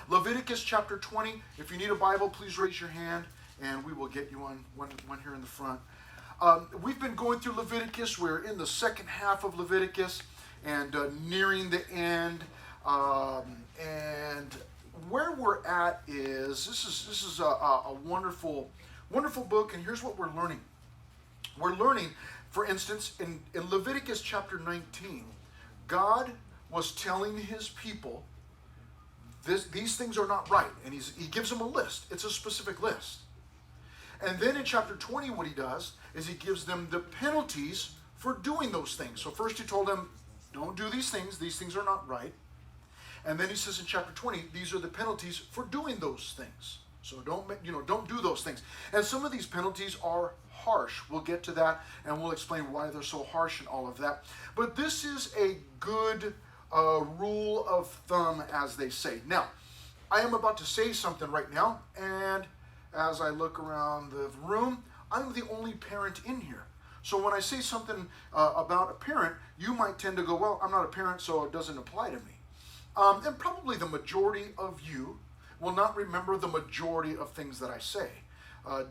Leviticus chapter 20. If you need a Bible, please raise your hand and we will get you one here in the front. We've been going through Leviticus. We're in the second half of Leviticus and nearing the end. And where we're at is this is a wonderful book. And here's what we're learning. We're learning, for instance, in Leviticus chapter 19, God was telling his people these things are not right. And he gives them a list. It's a specific list. And then in chapter 20, what he does is he gives them the penalties for doing those things. So first he told them, don't do these things. These things are not right. And then he says in chapter 20, these are the penalties for doing those things. So don't do those things. And some of these penalties are harsh. We'll get to that and we'll explain why they're so harsh and all of that. But this is a good rule of thumb, as they say. Now, I am about to say something right now, and as I look around the room, I'm the only parent in here. So when I say something about a parent, you might tend to go, well, I'm not a parent, so it doesn't apply to me. And probably the majority of you will not remember the majority of things that I say.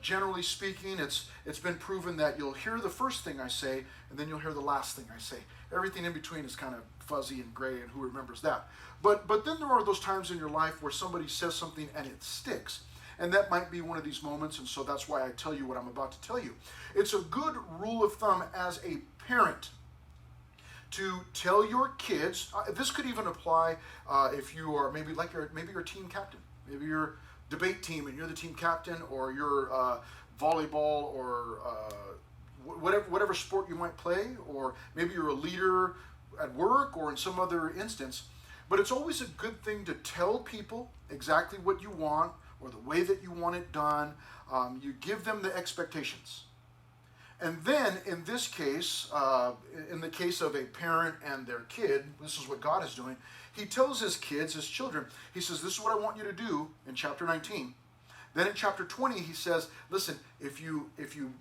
Generally speaking, it's been proven that you'll hear the first thing I say, and then you'll hear the last thing I say. Everything in between is kind of fuzzy and gray, and who remembers that? But then there are those times in your life where somebody says something and it sticks. And that might be one of these moments, and so that's why I tell you what I'm about to tell you. It's a good rule of thumb as a parent to tell your kids. This could even apply if you are maybe you're a team captain. Maybe you're debate team and you're the team captain, or you're volleyball, or whatever sport you might play, or maybe you're a leader at work or in some other instance. But it's always a good thing to tell people exactly what you want or the way that you want it done. You give them the expectations. And then in this case, in the case of a parent and their kid, this is what God is doing. He tells his kids, his children, he says, this is what I want you to do in chapter 19. Then in chapter 20, he says, listen, if you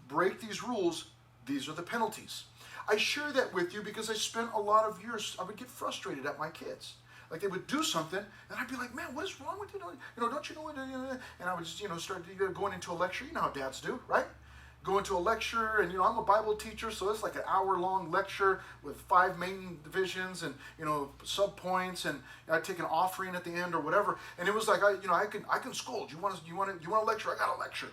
break these rules, these are the penalties. I share that with you because I spent a lot of years, I would get frustrated at my kids. Like they would do something, and I'd be like, man, what is wrong with you? Don't you know? And I would just, start going into a lecture. You know how dads do, right? Go into a lecture, and I'm a Bible teacher, so it's like an hour-long lecture with 5 main divisions and sub-points, and I take an offering at the end or whatever. And it was like I can scold. You want a lecture? I got a lecture.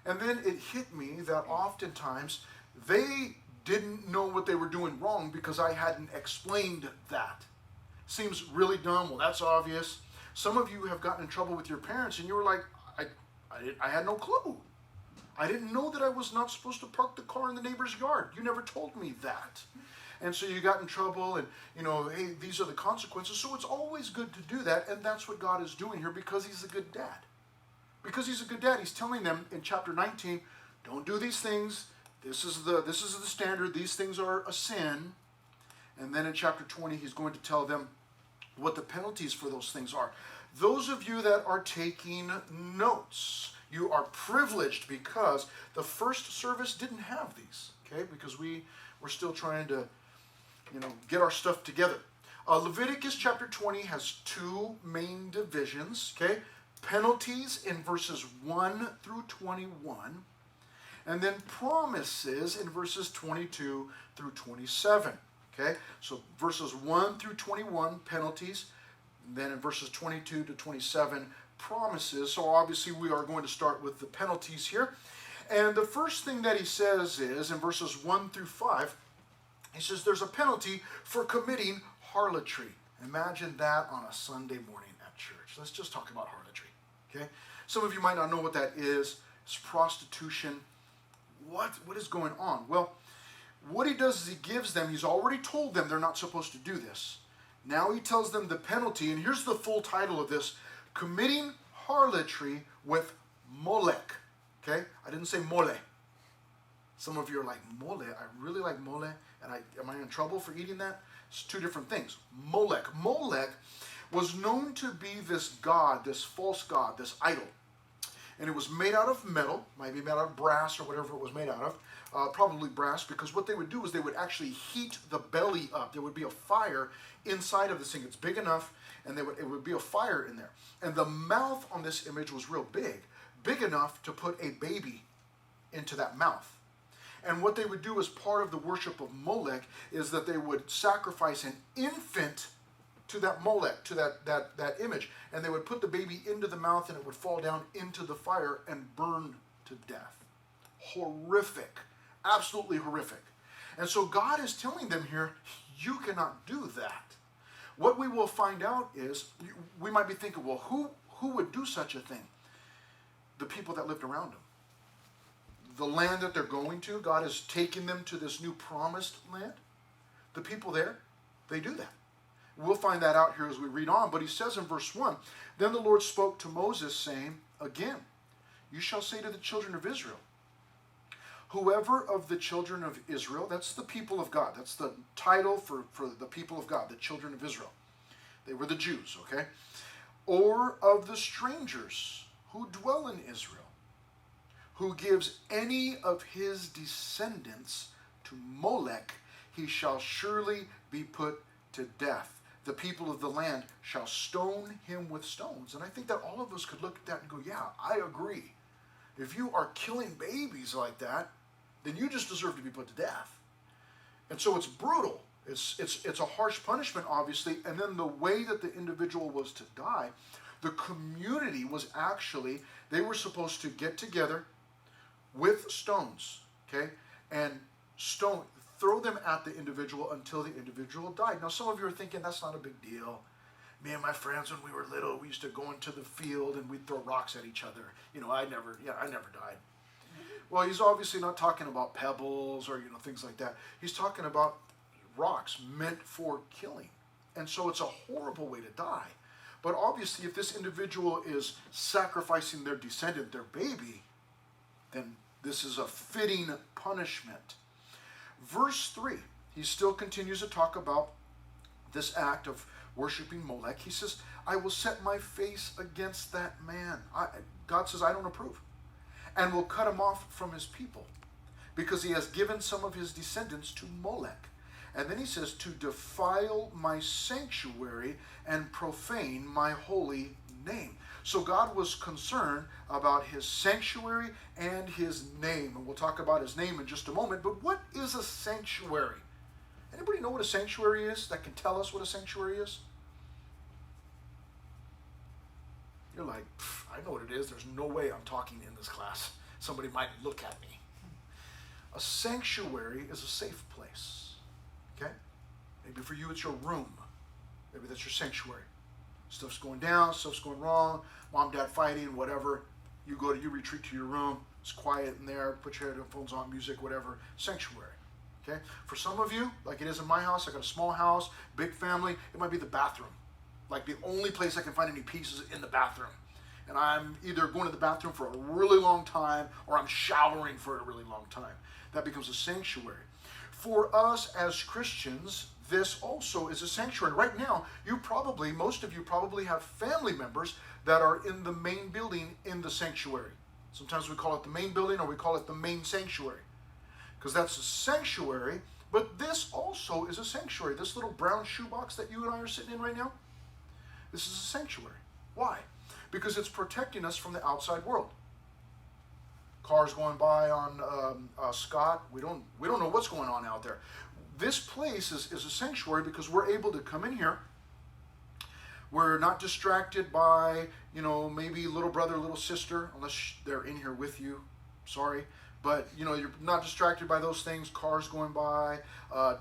And then it hit me that oftentimes they didn't know what they were doing wrong because I hadn't explained that. Seems really dumb. Well, that's obvious. Some of you have gotten in trouble with your parents, and you were like, I had no clue. I didn't know that I was not supposed to park the car in the neighbor's yard. You never told me that. And so you got in trouble, and hey, these are the consequences. So it's always good to do that, and that's what God is doing here because he's a good dad. Because he's a good dad, he's telling them in chapter 19, don't do these things. This is the standard. These things are a sin. And then in chapter 20, he's going to tell them what the penalties for those things are. Those of you that are taking notes, you are privileged because the first service didn't have these, okay? Because we're still trying to, get our stuff together. Leviticus chapter 20 has 2 main divisions, okay? Penalties in verses 1 through 21, and then promises in verses 22 through 27. Okay, so verses 1 through 21, penalties. And then in verses 22 to 27, promises. So obviously we are going to start with the penalties here. And the first thing that he says is, in verses 1 through 5, he says there's a penalty for committing harlotry. Imagine that on a Sunday morning at church. Let's just talk about harlotry. Okay, some of you might not know what that is. It's prostitution. What is going on? Well, what he does is he gives them, he's already told them they're not supposed to do this. Now he tells them the penalty, and here's the full title of this: committing harlotry with Molech. Okay? I didn't say mole. Some of you are like, mole? I really like mole, and am I in trouble for eating that? It's 2 different things. Molech. Molech was known to be this god, this false god, this idol. And it was made out of metal, might be made out of brass or whatever it was made out of. Probably brass, because what they would do is they would actually heat the belly up. There would be a fire inside of this thing. It's big enough, and it would be a fire in there. And the mouth on this image was real big enough to put a baby into that mouth. And what they would do as part of the worship of Molech is that they would sacrifice an infant to that Molech, to that image. And they would put the baby into the mouth, and it would fall down into the fire and burn to death. Horrific. Absolutely horrific. And so God is telling them here, you cannot do that. What we will find out is, we might be thinking, well, who would do such a thing? The people that lived around them. The land that they're going to, God is taking them to this new promised land. The people there, they do that. We'll find that out here as we read on. But he says in verse 1, then the Lord spoke to Moses, saying, again, you shall say to the children of Israel, whoever of the children of Israel, that's the people of God. That's the title for the people of God, the children of Israel. They were the Jews, okay? Or of the strangers who dwell in Israel, who gives any of his descendants to Molech, he shall surely be put to death. The people of the land shall stone him with stones. And I think that all of us could look at that and go, yeah, I agree. If you are killing babies like that, then you just deserve to be put to death. And so it's brutal. It's a harsh punishment, obviously. And then the way that the individual was to die, the community was actually, they were supposed to get together with stones, okay, and throw them at the individual until the individual died. Now, some of you are thinking that's not a big deal. Me and my friends, when we were little, we used to go into the field and we'd throw rocks at each other. You know, I never died. Well, he's obviously not talking about pebbles or, things like that. He's talking about rocks meant for killing. And so it's a horrible way to die. But obviously, if this individual is sacrificing their descendant, their baby, then this is a fitting punishment. Verse 3, he still continues to talk about this act of worshiping Molech. He says, I will set my face against that man. God says, I don't approve. And will cut him off from his people, because he has given some of his descendants to Molech. And then he says, to defile my sanctuary and profane my holy name. So God was concerned about his sanctuary and his name. And we'll talk about his name in just a moment. But what is a sanctuary? Anybody know what a sanctuary is that can tell us what a sanctuary is? You're like, I know what it is. There's no way I'm talking in this class. Somebody might look at me. A sanctuary is a safe place. Okay? Maybe for you it's your room. Maybe that's your sanctuary. Stuff's going down, stuff's going wrong, mom, dad fighting, whatever. You retreat to your room. It's quiet in there. Put your headphones on, music, whatever. Sanctuary. Okay? For some of you, like it is in my house, I got a small house, big family. It might be the bathroom. Like the only place I can find any peace is in the bathroom. And I'm either going to the bathroom for a really long time or I'm showering for a really long time. That becomes a sanctuary. For us as Christians, this also is a sanctuary. Right now, most of you probably have family members that are in the main building in the sanctuary. Sometimes we call it the main building or we call it the main sanctuary, because that's a sanctuary. But this also is a sanctuary. This little brown shoebox that you and I are sitting in right now, this is a sanctuary. Why? Because it's protecting us from the outside world. Cars going by on Scott. We don't know what's going on out there. This place is a sanctuary because we're able to come in here. We're not distracted by, maybe little brother, little sister, unless they're in here with you. Sorry. But, you're not distracted by those things, cars going by,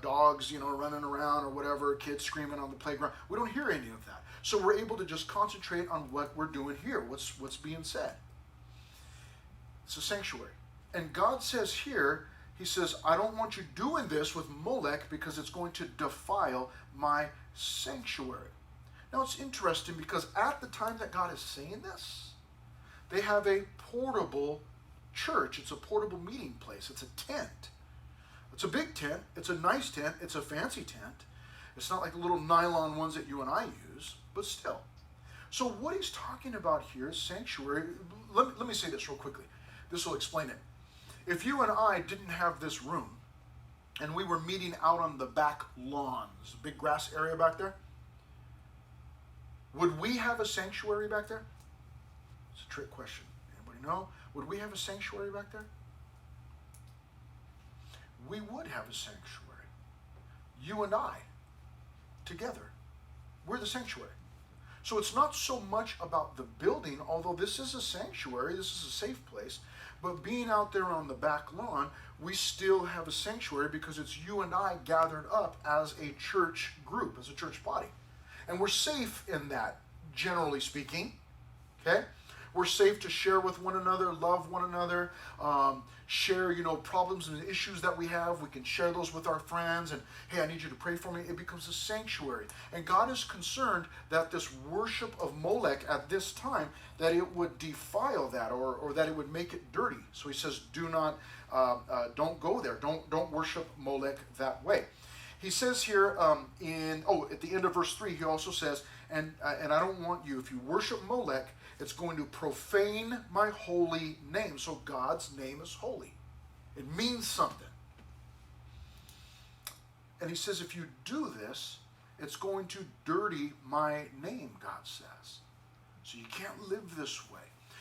dogs, running around or whatever, kids screaming on the playground. We don't hear any of that. So we're able to just concentrate on what we're doing here, what's being said. It's a sanctuary. And God says here, he says, I don't want you doing this with Molech because it's going to defile my sanctuary. Now it's interesting because at the time that God is saying this, they have a portable church. It's a portable meeting place. It's a tent. It's a big tent. It's a nice tent. It's a fancy tent. It's not like the little nylon ones that you and I use, but still. So what he's talking about here is sanctuary. Let me say this real quickly. This will explain it. If you and I didn't have this room and we were meeting out on the back lawn, there's a big grass area back there. Would we have a sanctuary back there? It's a trick question. Anybody know? Would we have a sanctuary back there? We would have a sanctuary. You and I, together, we're the sanctuary. So it's not so much about the building, although this is a sanctuary, this is a safe place, but being out there on the back lawn, we still have a sanctuary because it's you and I gathered up as a church group, as a church body. And we're safe in that, generally speaking, okay? We're safe to share with one another, love one another, share, problems and issues that we have. We can share those with our friends and, hey, I need you to pray for me. It becomes a sanctuary. And God is concerned that this worship of Molech at this time, that it would defile that or that it would make it dirty. So he says, don't go there. Don't worship Molech that way. He says here at the end of verse 3, he also says, and I don't want you, if you worship Molech, it's going to profane my holy name. So God's name is holy. It means something. And he says, if you do this, it's going to dirty my name, God says. So you can't live this way.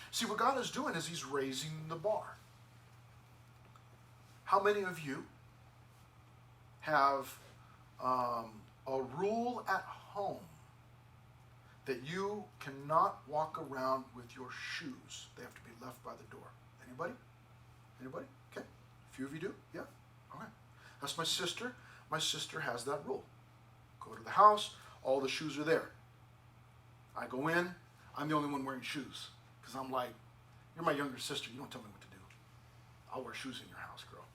See, what God is doing is he's raising the bar. How many of you have a rule at home that you cannot walk around with your shoes? They have to be left by the door. Anybody? Anybody? Okay. A few of you do? Yeah? Okay. That's my sister. My sister has that rule. Go to the house, all the shoes are there. I go in, I'm the only one wearing shoes. Because I'm like, you're my younger sister, you don't tell me what to do. I'll wear shoes in your house, girl.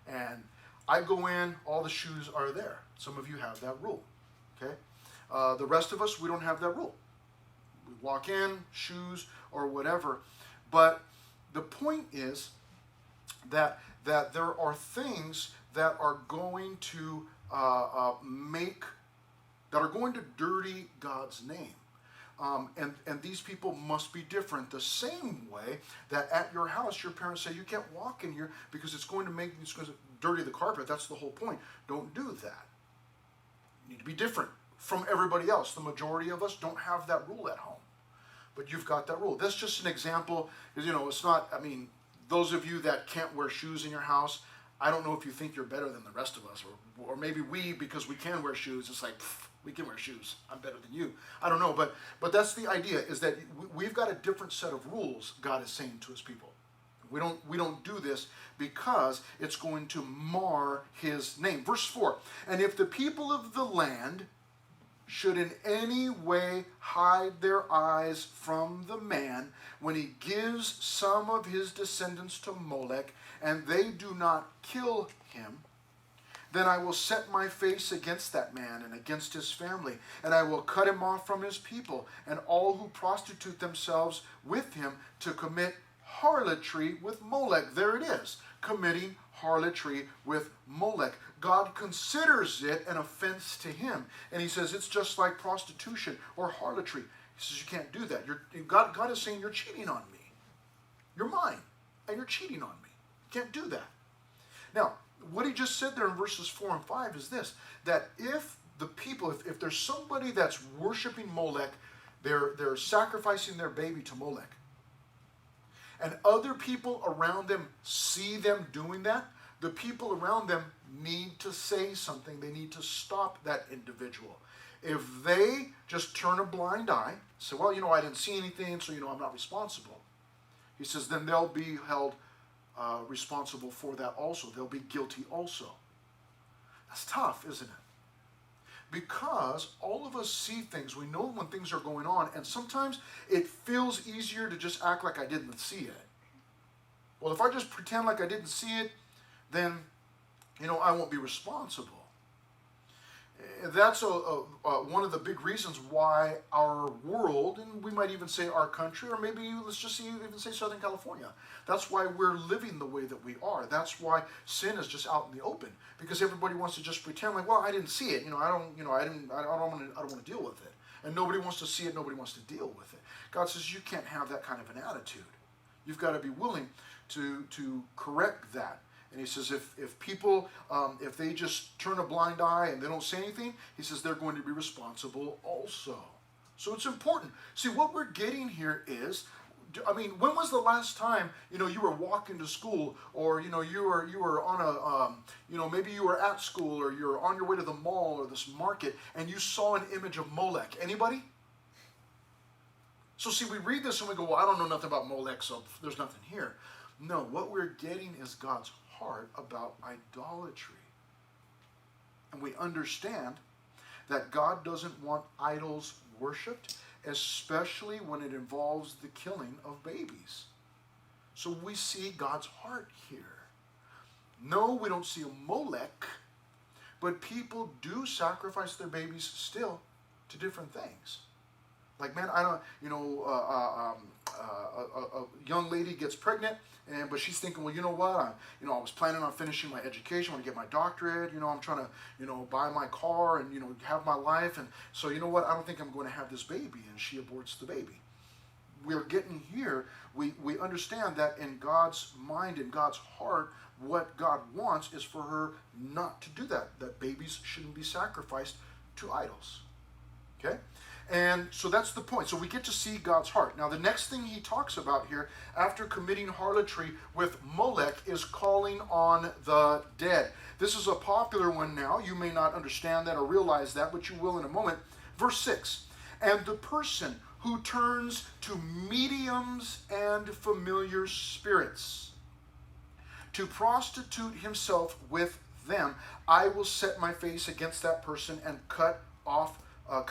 And I go in, all the shoes are there. Some of you have that rule. Okay? The rest of us, we don't have that rule. We walk in, shoes, or whatever. But the point is that there are things that are going to dirty God's name. And these people must be different. The same way that at your house, your parents say, you can't walk in here because it's going to dirty the carpet. That's the whole point. Don't do that. You need to be different from everybody else. The majority of us don't have that rule at home. But you've got that rule. That's just an example. It's not, those of you that can't wear shoes in your house, I don't know if you think you're better than the rest of us. Or maybe because we can wear shoes, it's like, we can wear shoes. I'm better than you. I don't know. But that's the idea, is that we've got a different set of rules, God is saying to his people. We don't do this because it's going to mar his name. Verse 4, and if the people of the land should in any way hide their eyes from the man when he gives some of his descendants to Molech, and they do not kill him, then I will set my face against that man and against his family, and I will cut him off from his people, and all who prostitute themselves with him to commit harlotry with Molech. There it is, committing harlotry with Molech. God considers it an offense to him. And he says it's just like prostitution or harlotry. He says you can't do that. God is saying you're cheating on me. You're mine, and you're cheating on me. You can't do that. Now, what he just said there in verses 4 and 5 is this, that if the people, if there's somebody that's worshiping Molech, they're sacrificing their baby to Molech, and other people around them see them doing that, the people around them need to say something. They need to stop that individual. If they just turn a blind eye, say, well, I didn't see anything, so, I'm not responsible. He says, then they'll be held responsible for that also. They'll be guilty also. That's tough, isn't it? Because all of us see things. We know when things are going on, and sometimes it feels easier to just act like I didn't see it. Well, if I just pretend like I didn't see it, then, I won't be responsible. That's one of the big reasons why our world, and we might even say our country, or maybe let's just even say Southern California, that's why we're living the way that we are. That's why sin is just out in the open, because everybody wants to just pretend like, well, I didn't see it. I don't want to deal with it. And nobody wants to see it. Nobody wants to deal with it. God says you can't have that kind of an attitude. You've got to be willing to correct that. And he says if people, if they just turn a blind eye and they don't say anything, he says they're going to be responsible also. So it's important. See, what we're getting here is, I mean, when was the last time you were walking to school, or you were on a maybe you were at school, or you're on your way to the mall or this market, and you saw an image of Molech? Anybody? So see, we read this and we go, well, I don't know nothing about Molech, so there's nothing here. No, what we're getting is God's heart about idolatry, and we understand that God doesn't want idols worshipped, especially when it involves the killing of babies. So we see God's heart here. No, we don't see a Molech, but people do sacrifice their babies still to different things. Like, man, I don't, a young lady gets pregnant, but she's thinking, well, you know what, I was planning on finishing my education, I want to get my doctorate, I'm trying to, buy my car and, have my life, and so, you know what, I don't think I'm going to have this baby, and she aborts the baby. We're getting here, we understand that in God's mind, in God's heart, what God wants is for her not to do that babies shouldn't be sacrificed to idols, okay? And so that's the point. So we get to see God's heart. Now the next thing he talks about here, after committing harlotry with Molech, is calling on the dead. This is a popular one now. You may not understand that or realize that, but you will in a moment. Verse 6, and the person who turns to mediums and familiar spirits to prostitute himself with them, I will set my face against that person and cut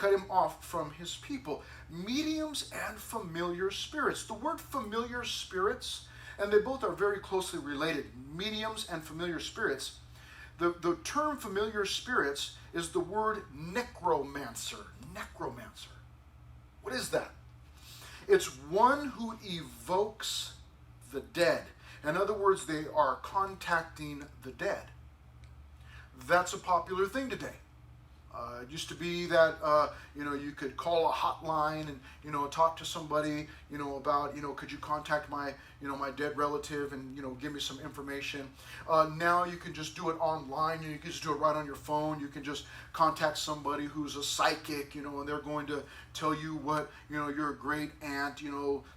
him off from his people. Mediums and familiar spirits. The word familiar spirits, and they both are very closely related. Mediums and familiar spirits. The term familiar spirits is the word necromancer. Necromancer. What is that? It's one who evokes the dead. In other words, they are contacting the dead. That's a popular thing today. It used to be that, you could call a hotline and, talk to somebody, about, could you contact my, my dead relative and, give me some information. Now you can just do it online. You can just do it right on your phone. You can just contact somebody who's a psychic, and they're going to tell you what, your great aunt,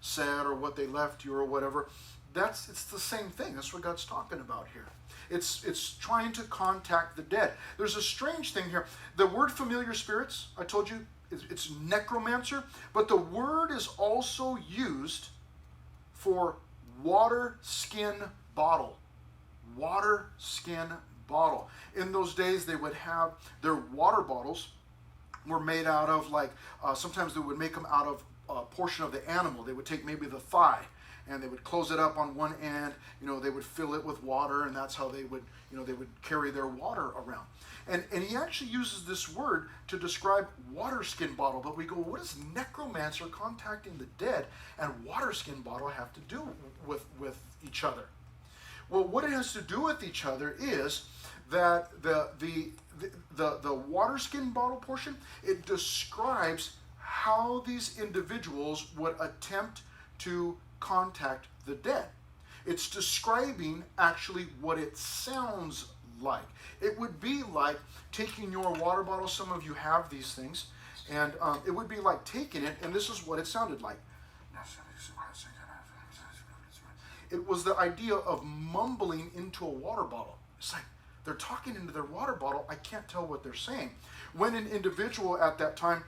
said, or what they left you or whatever. It's the same thing. That's what God's talking about here. It's trying to contact the dead. There's a strange thing here. The word familiar spirits, I told you, it's necromancer, but the word is also used for water skin bottle. Water skin bottle. In those days, they would have their water bottles were made out of, sometimes they would make them out of a portion of the animal. They would take maybe the thigh, and they would close it up on one end, they would fill it with water, and that's how they would, they would carry their water around. And he actually uses this word to describe water skin bottle, but we go, what does necromancer contacting the dead and water skin bottle have to do with each other? Well, what it has to do with each other is that the water skin bottle portion, it describes how these individuals would attempt to contact the dead. It's describing actually what it sounds like. It would be like taking your water bottle. Some of you have these things, and it would be like taking it, and this is what it sounded like. It was the idea of mumbling into a water bottle. It's like they're talking into their water bottle. I can't tell what they're saying. When an individual at that time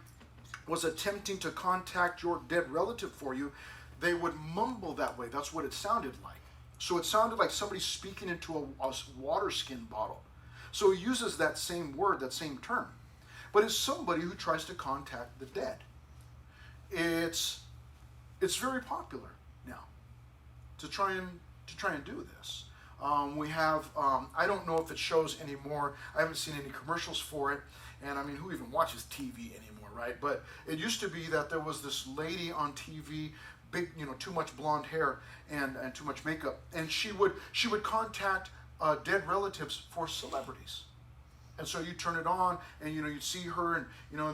was attempting to contact your dead relative for you, they would mumble that way. That's what it sounded like. So it sounded like somebody speaking into a water skin bottle. So he uses that same word, that same term. But it's somebody who tries to contact the dead. It's very popular now to try and do this. We have, I don't know if it shows anymore. I haven't seen any commercials for it. And I mean, who even watches TV anymore, right? But it used to be that there was this lady on TV, big, too much blonde hair and too much makeup, and she would contact dead relatives for celebrities. And so you turn it on, and you'd see her, and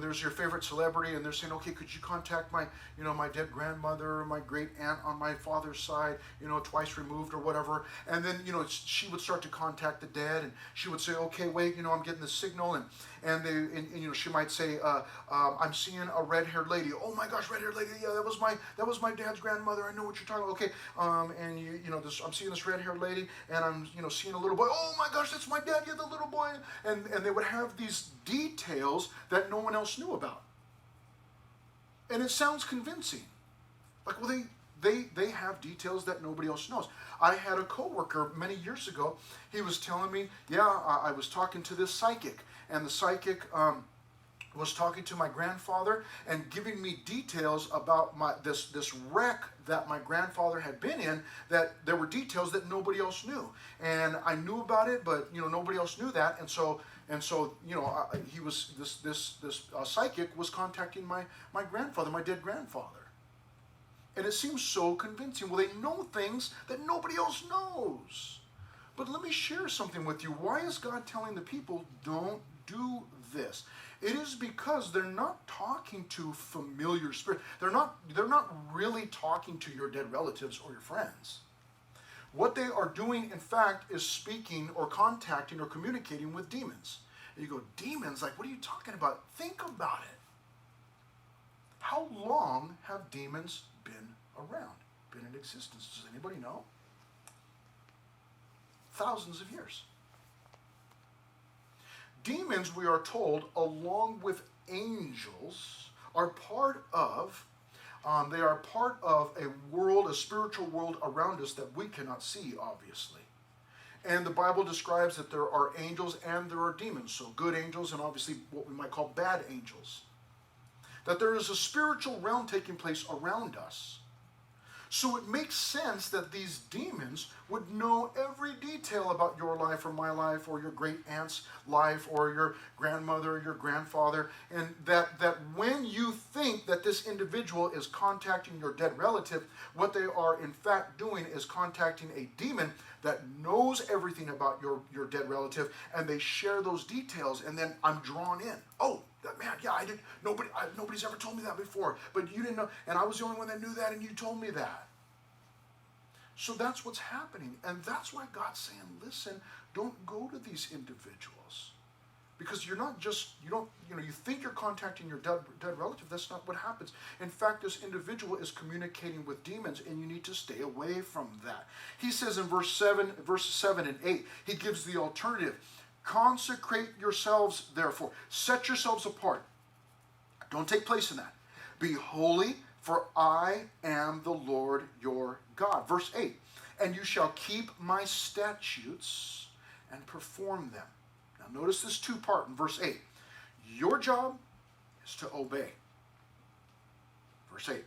there's your favorite celebrity, and they're saying, okay, could you contact my my dead grandmother or my great aunt on my father's side, twice removed or whatever. And then she would start to contact the dead, and she would say, okay, wait, I'm getting the signal, and she might say, I'm seeing a red-haired lady. Oh my gosh, red-haired lady, yeah, that was my dad's grandmother. I know what you're talking about. Okay, and I'm seeing this red-haired lady, and I'm seeing a little boy. Oh my gosh, that's my dad. Yeah, the little boy. And they would have these details that no one else knew about, and it sounds convincing. Like, well, they have details that nobody else knows. I had a coworker many years ago. He was telling me, I was talking to this psychic, and the psychic was talking to my grandfather and giving me details about this wreck that my grandfather had been in. That there were details that nobody else knew, and I knew about it, but nobody else knew that, and so he was this psychic was contacting my grandfather, my dead grandfather. And it seems so convincing. Well, they know things that nobody else knows. But let me share something with you. Why is God telling the people, don't do this? It is because they're not talking to familiar spirits. They're not really talking to your dead relatives or your friends. What they are doing, in fact, is speaking or contacting or communicating with demons. And you go, demons? Like, what are you talking about? Think about it. How long have demons been around, been in existence? Does anybody know? Thousands of years. Demons, we are told, along with angels, are part of a world, a spiritual world around us that we cannot see, obviously. And the Bible describes that there are angels and there are demons. So good angels and obviously what we might call bad angels. That there is a spiritual realm taking place around us. So it makes sense that these demons would know every detail about your life or my life or your great aunt's life or your grandmother or your grandfather. And that when you think that this individual is contacting your dead relative, what they are in fact doing is contacting a demon that knows everything about your dead relative, and they share those details, and then I'm drawn in. Oh, man, yeah, I didn't. Nobody's ever told me that before, but you didn't know, and I was the only one that knew that, and you told me that. So that's what's happening, and that's why God's saying, listen, don't go to these individuals, because you're not just, you think you're contacting your dead relative. That's not what happens. In fact, this individual is communicating with demons, and you need to stay away from that. He says in verse 7 and 8, he gives the alternative. Consecrate yourselves, therefore. Set yourselves apart. Don't take place in that. Be holy, for I am the Lord your God. Verse 8, and you shall keep my statutes and perform them. Now notice this two-part in verse 8. Your job is to obey. Verse 8.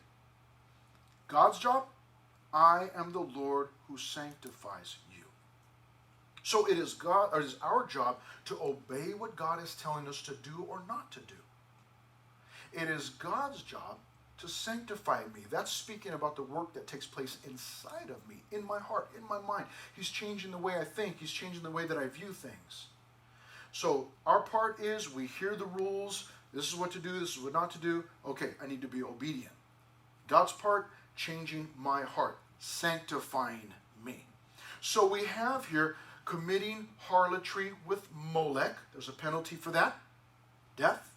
God's job, I am the Lord who sanctifies you. So it is our job to obey what God is telling us to do or not to do. It is God's job to sanctify me. That's speaking about the work that takes place inside of me, in my heart, in my mind. He's changing the way I think. He's changing the way that I view things. So our part is we hear the rules. This is what to do. This is what not to do. Okay, I need to be obedient. God's part, changing my heart, sanctifying me. So we have here committing harlotry with Molech. There's a penalty for that, death.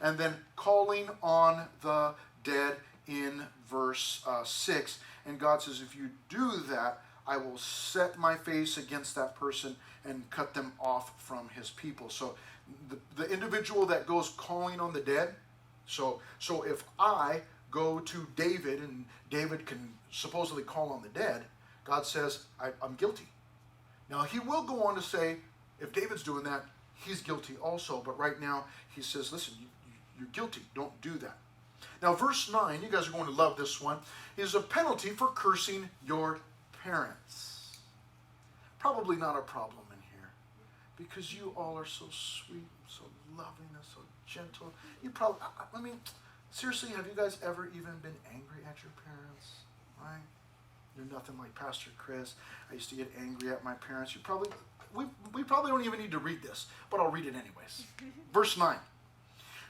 And then calling on the dead in verse 6. And God says, if you do that, I will set my face against that person and cut them off from his people. So the individual that goes calling on the dead, so if I go to David and David can supposedly call on the dead, God says, I'm guilty. Now he will go on to say, if David's doing that, he's guilty also. But right now he says, listen, you're guilty. Don't do that. Now verse 9, you guys are going to love this one, is a penalty for cursing your parents. Probably not a problem in here, because you all are so sweet, so loving, and so gentle. You probably, I mean, seriously, have you guys ever even been angry at your parents? Right? You're nothing like Pastor Chris. I used to get angry at my parents. We probably don't even need to read this, but I'll read it anyways. Verse 9.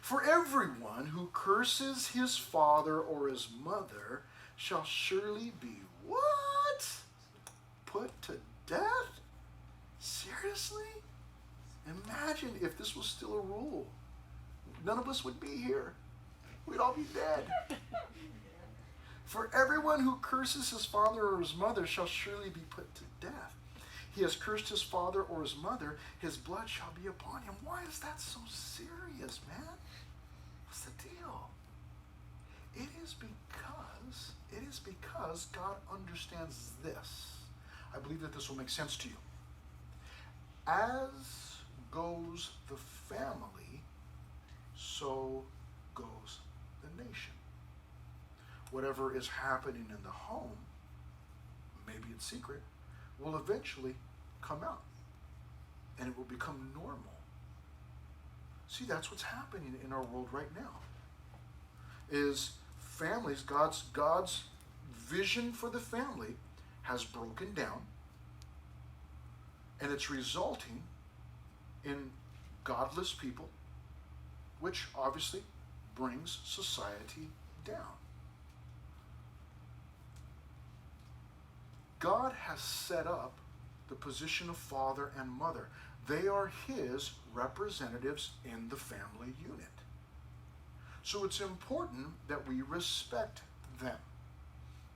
For everyone who curses his father or his mother shall surely be what? Put to death? Seriously? Imagine if this was still a rule. None of us would be here. We'd all be dead. For everyone who curses his father or his mother shall surely be put to death. He has cursed his father or his mother, his blood shall be upon him. Why is that so serious, man? What's the deal? It is because God understands this. I believe that this will make sense to you. As goes the family, so goes the nation. Whatever is happening in the home, maybe it's secret, will eventually come out. And it will become normal. See, that's what's happening in our world right now. Is families, God's vision for the family has broken down, and it's resulting in godless people, which obviously brings society down. God has set up the position of father and mother. They are his representatives in the family unit. So it's important that we respect them.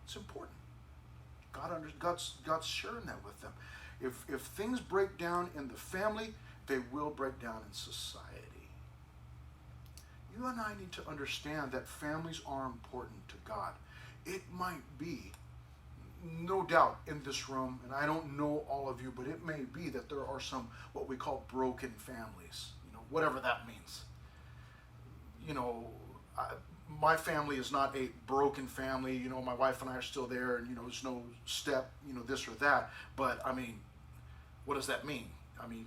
It's important. God's sharing that with them. If things break down in the family, they will break down in society. You and I need to understand that families are important to God. It might be, no doubt, in this room, and I don't know all of you, but it may be that there are some what we call broken families, whatever that means. My family is not a broken family. My wife and I are still there, and there's no step, this or that. But I mean, what does that mean? I mean,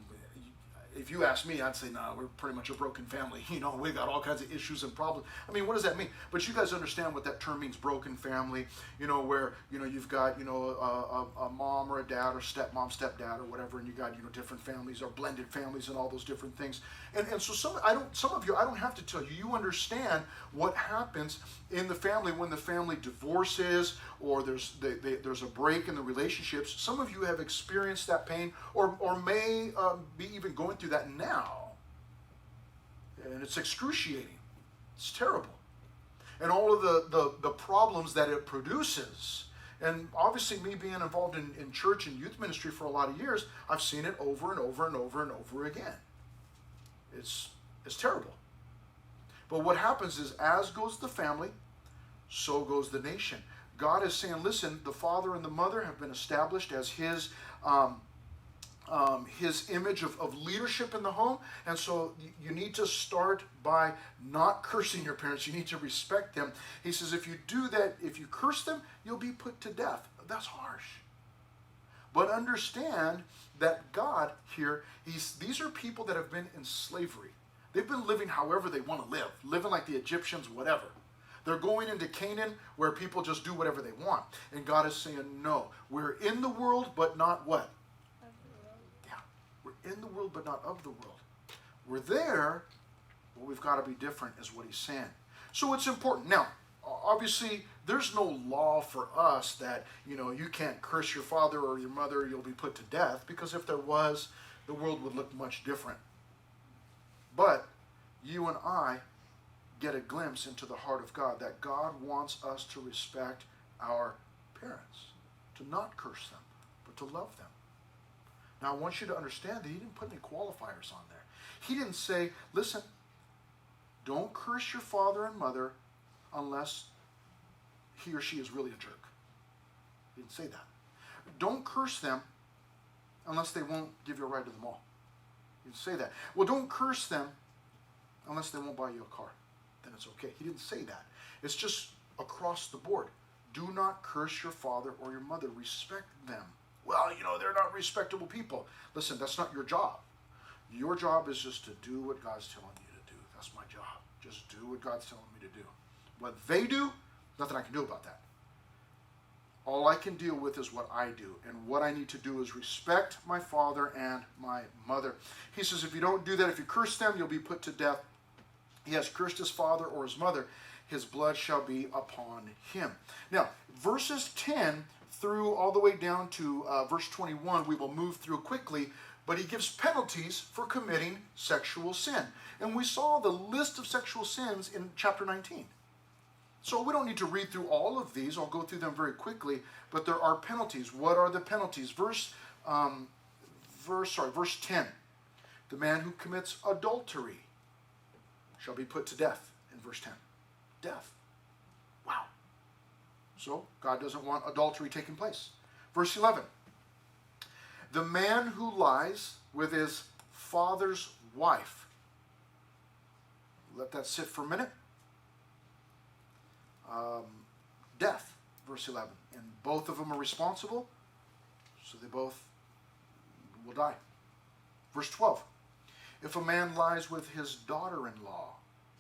if you ask me, I'd say, nah, we're pretty much a broken family. We got all kinds of issues and problems. I mean, what does that mean? But you guys understand what that term means, broken family, where, you've got, a mom or a dad or stepmom, stepdad or whatever, and you got, different families or blended families and all those different things. And so some of you, I don't have to tell you, you understand what happens in the family when the family divorces or there's a break in the relationships. Some of you have experienced that pain or may be even going through that now. And it's excruciating. It's terrible. And all of the problems that it produces. And obviously me being involved in church and youth ministry for a lot of years, I've seen it over and over and over and over again. It's terrible. But what happens is, as goes the family, so goes the nation. God is saying, listen, the father and the mother have been established as his image of leadership in the home. And so you need to start by not cursing your parents. You need to respect them. He says, if you do that, if you curse them, you'll be put to death. That's harsh. But understand that God here, these are people that have been in slavery. They've been living however they want to live, living like the Egyptians, whatever. They're going into Canaan where people just do whatever they want. And God is saying, no, we're in the world, but not what? Of the world. Yeah, we're in the world, but not of the world. We're there, but we've got to be different, is what he's saying. So it's important. Now, obviously, there's no law for us that, you can't curse your father or your mother, you'll be put to death, because if there was, the world would look much different. But you and I get a glimpse into the heart of God, that God wants us to respect our parents, to not curse them, but to love them. Now, I want you to understand that he didn't put any qualifiers on there. He didn't say, listen, don't curse your father and mother unless he or she is really a jerk. He didn't say that. Don't curse them unless they won't give you a ride to the mall. He didn't say that. Well, don't curse them unless they won't buy you a car. Then it's okay. He didn't say that. It's just across the board. Do not curse your father or your mother. Respect them. Well, they're not respectable people. Listen, that's not your job. Your job is just to do what God's telling you to do. That's my job. Just do what God's telling me to do. What they do, nothing I can do about that. All I can deal with is what I do. And what I need to do is respect my father and my mother. He says, if you don't do that, if you curse them, you'll be put to death. He has cursed his father or his mother, his blood shall be upon him. Now, verses 10 through all the way down to verse 21, we will move through quickly. but he gives penalties for committing sexual sin. And we saw the list of sexual sins in chapter 19. So we don't need to read through all of these. I'll go through them very quickly, but there are penalties. What are the penalties? Verse 10. The man who commits adultery shall be put to death in verse 10. Death. Wow. So God doesn't want adultery taking place. Verse 11. The man who lies with his father's wife. Let that sit for a minute. Death, verse 11. And both of them are responsible, so they both will die. Verse 12. If a man lies with his daughter-in-law,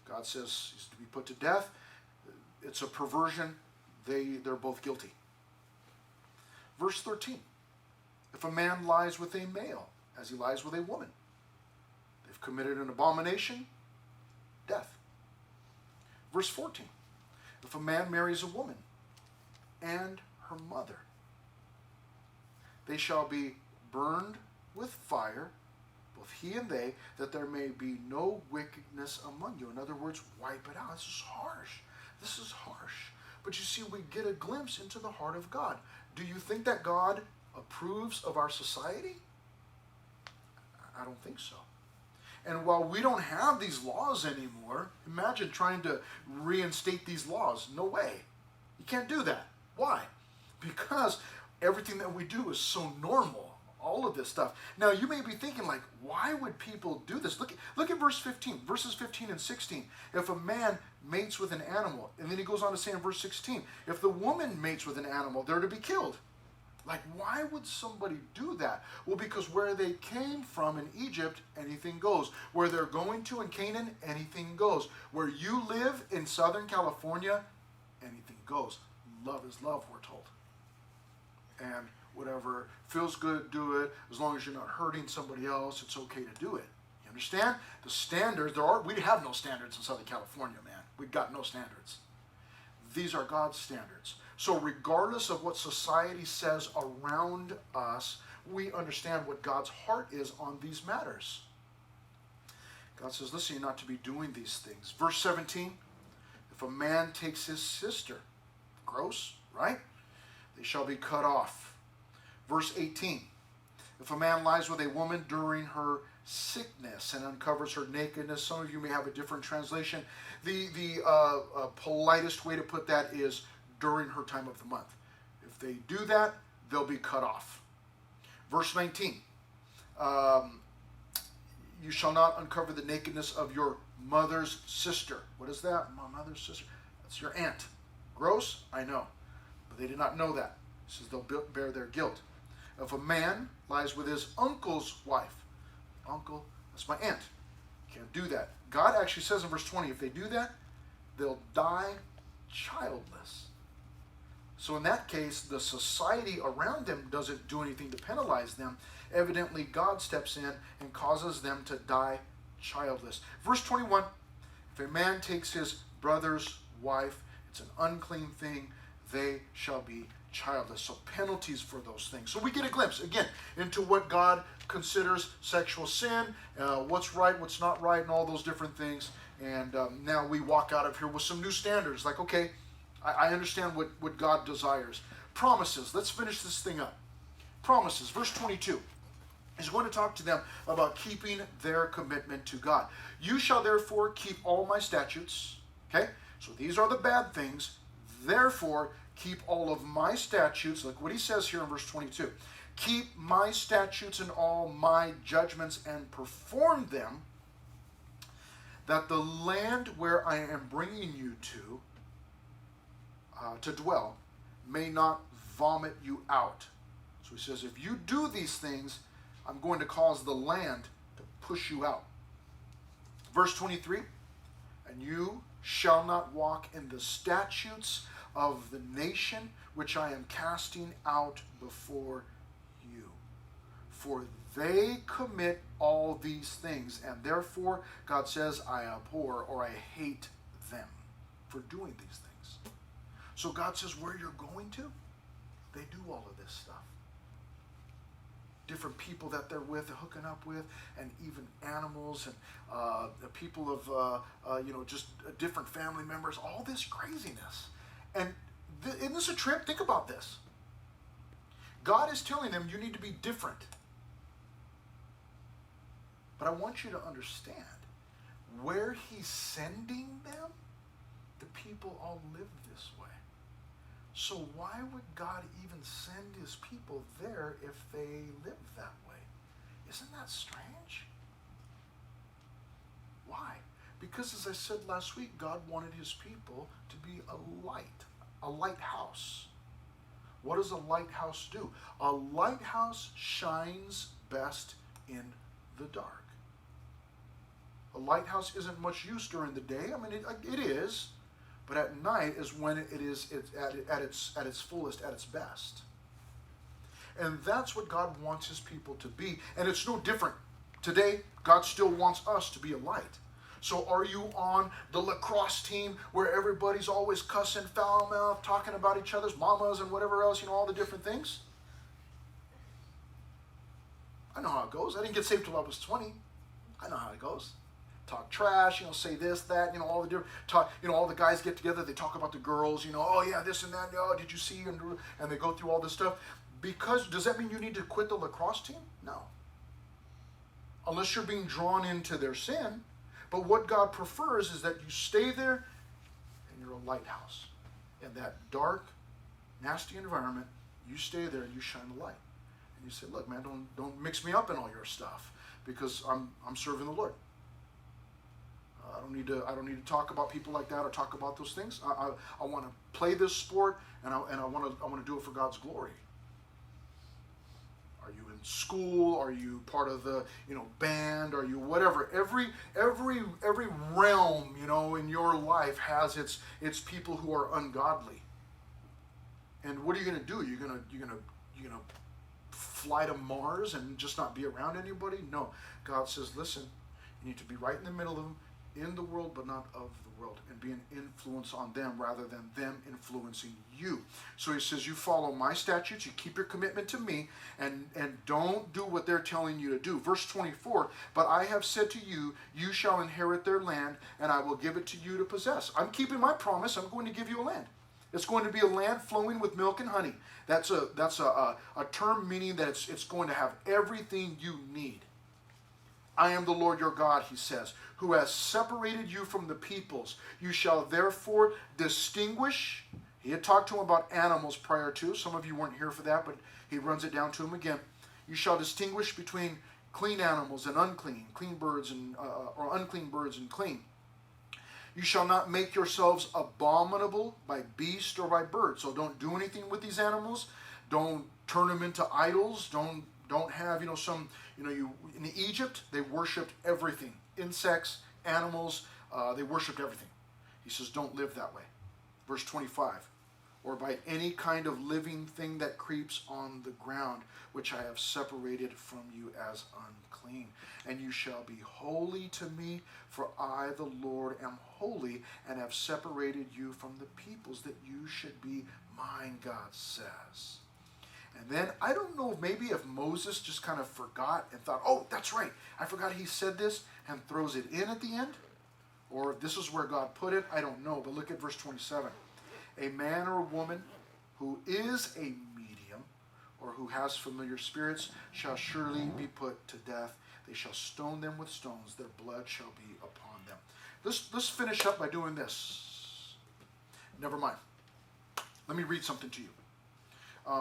God says he's to be put to death. It's a perversion. They're both guilty. Verse 13. If a man lies with a male, as he lies with a woman, they've committed an abomination, death. Verse 14. If a man marries a woman and her mother, they shall be burned with fire, both he and they, that there may be no wickedness among you. In other words, wipe it out. This is harsh. This is harsh. But you see, we get a glimpse into the heart of God. Do you think that God approves of our society? I don't think so. And while we don't have these laws anymore, imagine trying to reinstate these laws. No way. You can't do that. Why? Because everything that we do is so normal. All of this stuff. Now, you may be thinking, like, why would people do this? Look at verse 15, verses 15 and 16. If a man mates with an animal, and then he goes on to say in verse 16, if the woman mates with an animal, they're to be killed. Like, why would somebody do that? Well, because where they came from in Egypt, anything goes. Where they're going to in Canaan, anything goes. Where you live in Southern California, anything goes. Love is love, we're told. And whatever feels good, do it. As long as you're not hurting somebody else, it's okay to do it. You understand? The standards, we have no standards in Southern California, man. We've got no standards. These are God's standards. So regardless of what society says around us, we understand what God's heart is on these matters. God says, listen, you're not to be doing these things. Verse 17, if a man takes his sister, gross, right? They shall be cut off. Verse 18, if a man lies with a woman during her sickness and uncovers her nakedness, some of you may have a different translation. The politest way to put that is during her time of the month. If they do that, they'll be cut off. Verse 19, you shall not uncover the nakedness of your mother's sister. What is that? My mother's sister. That's your aunt. Gross? I know. But they did not know that. It says they'll bear their guilt. If a man lies with his uncle's wife, uncle, that's my aunt. Can't do that. God actually says in verse 20, if they do that, they'll die childless. So in that case, the society around them doesn't do anything to penalize them. Evidently, God steps in and causes them to die childless. Verse 21, if a man takes his brother's wife, it's an unclean thing, they shall be childless. So penalties for those things. So we get a glimpse, again, into what God considers sexual sin, what's right, what's not right, and all those different things. And now we walk out of here with some new standards. Like, okay, I understand what God desires. Promises. Let's finish this thing up. Promises. Verse 22. He's going to talk to them about keeping their commitment to God. You shall therefore keep all my statutes. Okay? So these are the bad things. Therefore, keep all of my statutes. Look what he says here in verse 22. Keep my statutes and all my judgments and perform them, that the land where I am bringing you to dwell may not vomit you out. So he says, if you do these things, I'm going to cause the land to push you out. Verse 23, and you shall not walk in the statutes of the nation which I am casting out before you. For they commit all these things, and therefore God says, I abhor or I hate them for doing these things. So God says, where you're going to, they do all of this stuff. different people that they're with, hooking up with, and even animals and the people of, just different family members, all this craziness. And isn't this a trip? Think about this. God is telling them you need to be different. But I want you to understand, where he's sending them, the people all live this way. So why would God even send his people there if they live that way? Isn't that strange? Why? Because as I said last week, God wanted his people to be a light, a lighthouse. What does a lighthouse do? A lighthouse shines best in the dark. A lighthouse isn't much use during the day. I mean, it is, but at night is when it's at its fullest, at its best. And that's what God wants his people to be. And it's no different. Today, God still wants us to be a light. So are you on the lacrosse team where everybody's always cussing, foul mouth, talking about each other's mamas and whatever else, all the different things? I know how it goes. I didn't get saved till I was 20. I know how it goes. Talk trash, say this, that, all the different talk, all the guys get together, they talk about the girls, oh yeah, this and that, oh, did you see, and they go through all this stuff. Because, does that mean you need to quit the lacrosse team? No. Unless you're being drawn into their sin. But what God prefers is that you stay there and you're a lighthouse. In that dark, nasty environment, you stay there and you shine the light. And you say, look, man, don't mix me up in all your stuff, because I'm serving the Lord. I don't need to talk about people like that or talk about those things. I want to play this sport, and I want to do it for God's glory. Are you in school? Are you part of the band? Are you whatever? Every realm in your life has its people who are ungodly. And what are you going to do? You're gonna fly to Mars and just not be around anybody? No. God says, listen, you need to be right in the middle of them, in the world, but not of the world, and be an influence on them rather than them influencing you. So he says, you follow my statutes, you keep your commitment to me, and don't do what they're telling you to do. Verse 24, but I have said to you, you shall inherit their land, and I will give it to you to possess. I'm keeping my promise. I'm going to give you a land. It's going to be a land flowing with milk and honey. That's a term meaning that it's going to have everything you need. I am the Lord your God, he says, who has separated you from the peoples. You shall therefore distinguish. He had talked to him about animals prior to. Some of you weren't here for that, but he runs it down to him again. You shall distinguish between clean animals and unclean, clean birds and or unclean birds and clean. You shall not make yourselves abominable by beast or by bird. So don't do anything with these animals. Don't turn them into idols. Don't have, in Egypt, they worshipped everything. Insects, animals, they worshipped everything. He says, don't live that way. Verse 25, or by any kind of living thing that creeps on the ground, which I have separated from you as unclean. And you shall be holy to me, for I, the Lord, am holy, and have separated you from the peoples, that you should be mine, God says. And then, I don't know, maybe if Moses just kind of forgot and thought, oh, that's right, I forgot he said this, and throws it in at the end, or if this is where God put it, I don't know. But look at verse 27. A man or a woman who is a medium, or who has familiar spirits, shall surely be put to death. They shall stone them with stones. Their blood shall be upon them. Let's finish up by doing this. Never mind. Let me read something to you.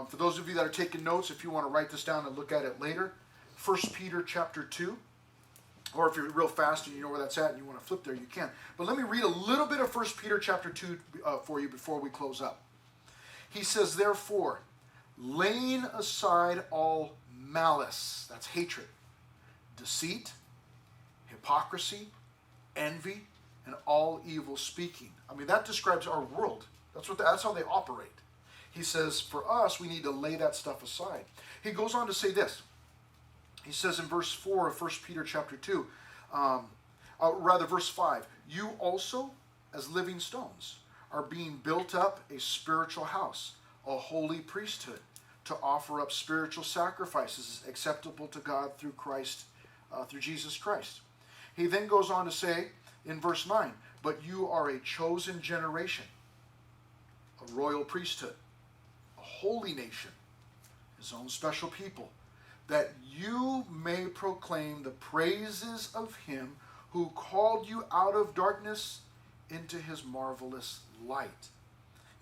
For those of you that are taking notes, if you want to write this down and look at it later, 1 Peter chapter 2, or if you're real fast and you know where that's at and you want to flip there, you can. But let me read a little bit of 1 Peter chapter 2 for you before we close up. He says, therefore, laying aside all malice, that's hatred, deceit, hypocrisy, envy, and all evil speaking. I mean, that describes our world. That's how they operate. He says, for us, we need to lay that stuff aside. He goes on to say this. He says in verse 4 of 1 Peter chapter 2, verse 5, you also, as living stones, are being built up a spiritual house, a holy priesthood, to offer up spiritual sacrifices acceptable to God through Christ, through Jesus Christ. He then goes on to say in verse 9, but you are a chosen generation, a royal priesthood, a holy nation, his own special people, that you may proclaim the praises of him who called you out of darkness into his marvelous light.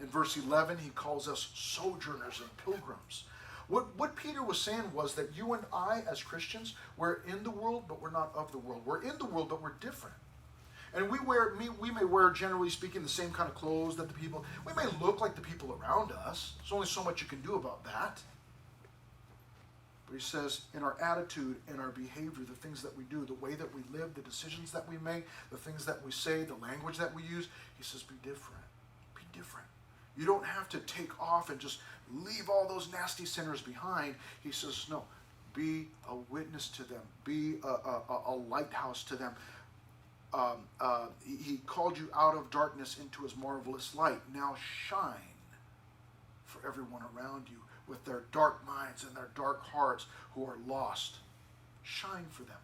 In verse 11, he calls us sojourners and pilgrims. What Peter was saying was that you and I, as Christians, we're in the world, but we're not of the world. We're in the world, but we're different. And we may wear, generally speaking, the same kind of clothes that the people, we may look like the people around us. There's only so much you can do about that. But he says, in our attitude, in our behavior, the things that we do, the way that we live, the decisions that we make, the things that we say, the language that we use, he says, be different. Be different. You don't have to take off and just leave all those nasty sinners behind. He says, no, be a witness to them. Be a lighthouse to them. He called you out of darkness into his marvelous light. Now shine for everyone around you with their dark minds and their dark hearts who are lost. Shine for them.